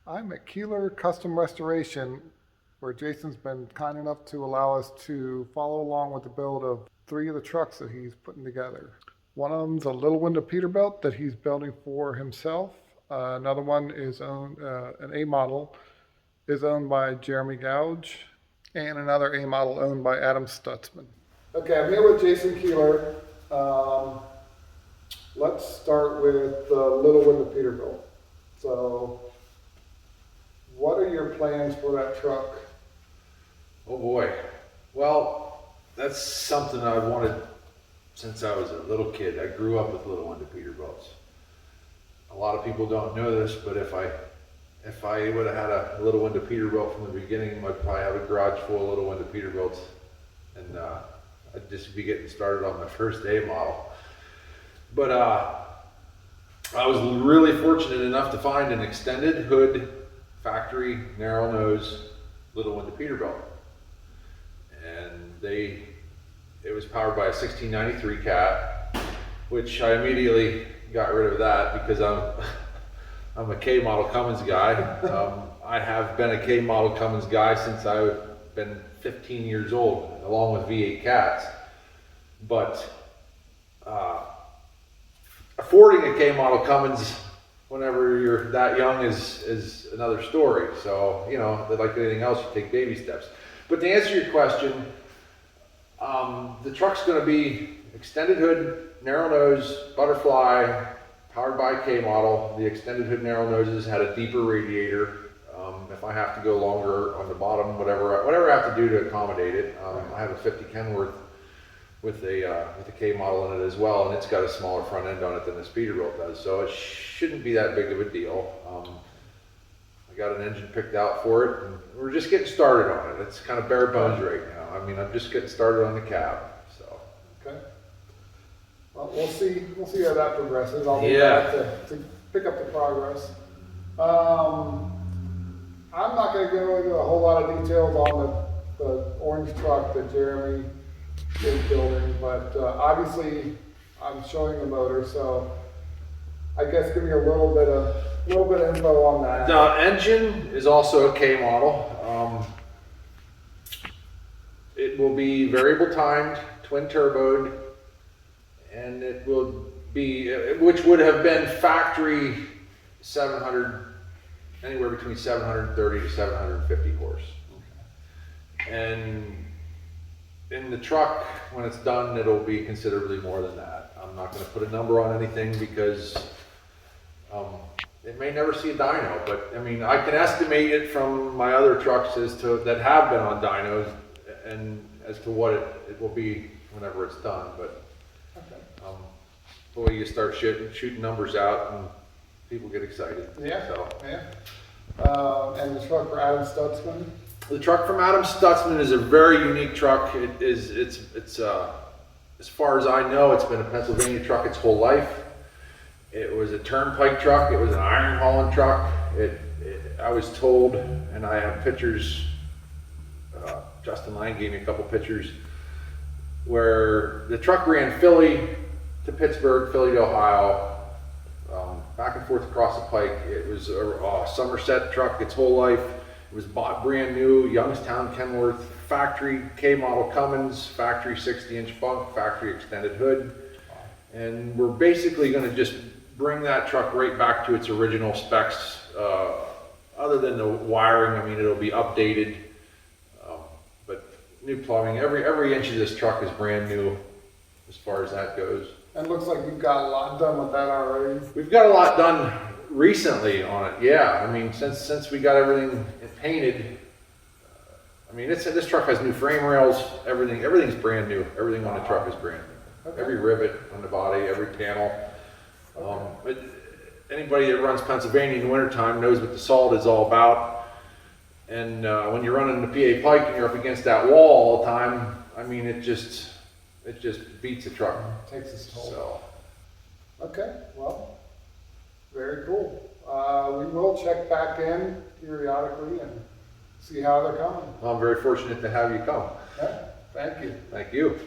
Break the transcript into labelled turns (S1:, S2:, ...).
S1: I'm at Keeler Custom Restoration, where Jason's been kind enough to allow us to follow along with the build of 3 of the trucks that he's putting together. One of them's a little window Peterbilt that he's building for himself. Another one is an A model is owned by Jeremy Gouge, and another A model owned by Adam Stutzman. Okay, I'm here with Jason Keeler. Let's start with the little window Peterbilt. So, what are your plans for that truck?
S2: Oh boy. Well, that's something I've wanted since I was a little kid. I grew up with little window Peterbilts. A lot of people don't know this, but if I would have had a little window Peterbilt from the beginning, I'd probably have a garage full of little window Peterbilts, and I'd just be getting started on my first A model. But I was really fortunate enough to find an extended hood, factory, narrow nose, little window Peterbilt. And it was powered by a 1693 Cat, which I immediately got rid of that because I'm a K model Cummins guy. I have been a K model Cummins guy since I've been 15 years old, along with V8 Cats. But affording a K model Cummins whenever you're that young is another story. So, you know, like anything else, you take baby steps. But to answer your question, the truck's going to be extended hood, narrow nose, butterfly, powered by K model. The extended hood narrow noses had a deeper radiator. If I have to go longer on the bottom, whatever I have to do to accommodate it. I have a 50 Kenworth with a K model in it as well, and it's got a smaller front end on it than the Peterbilt does, so it shouldn't be that big of a deal. I got an engine picked out for it, and we're just getting started on it. It's kind of bare bones right now. I mean, I'm just getting started on the cab. So.
S1: Okay. Well, we'll see how that progresses. I'll be back to pick up the progress. I'm not going to go into a whole lot of details on the orange truck that Jeremy is building, but obviously I'm showing the motor, so I guess give me a little bit of info on that.
S2: The engine is also a K model. It will be variable timed, twin turboed, and it will be, which would have been factory 700, anywhere between 730 to 750 horse. And in the truck, when it's done, it'll be considerably more than that. I'm not going to put a number on anything because it may never see a dyno, but I mean, I can estimate it from my other trucks that have been on dynos, and as to what it will be whenever it's done. But boy, you start shooting numbers out, and people get excited.
S1: Yeah.
S2: So.
S1: Yeah. And the truck for Adam Stutzman.
S2: The truck from Adam Stutzman is a very unique truck. It's as far as I know, it's been a Pennsylvania truck its whole life. It was a turnpike truck. It was an iron hauling truck. I was told, and I have pictures. Justin Lang gave me a couple pictures where the truck ran Philly to Pittsburgh, Philly to Ohio, back and forth across the pike. It was a Somerset truck its whole life. It was bought brand new, Youngstown, Kenworth, factory K model Cummins, factory 60-inch bunk, factory extended hood. And we're basically going to just bring that truck right back to its original specs. Other than the wiring, I mean, it'll be updated. But new plumbing, every inch of this truck is brand new as far as that goes.
S1: And it looks like you've got a lot done with that already.
S2: We've got a lot done recently on it, yeah. I mean, since we got everything painted, I mean, this truck has new frame rails, everything's brand new. Everything on the truck is brand new. Okay. Every rivet on the body, every panel. Okay. Anybody that runs Pennsylvania in the wintertime knows what the salt is all about. And when you're running the PA Pike and you're up against that wall all the time, I mean, it just beats the truck.
S1: Takes its toll.
S2: So.
S1: Okay, well, very cool. We will check back in periodically and see how they're coming.
S2: Well, I'm very fortunate to have you come.
S1: Yeah, thank you.
S2: Thank you.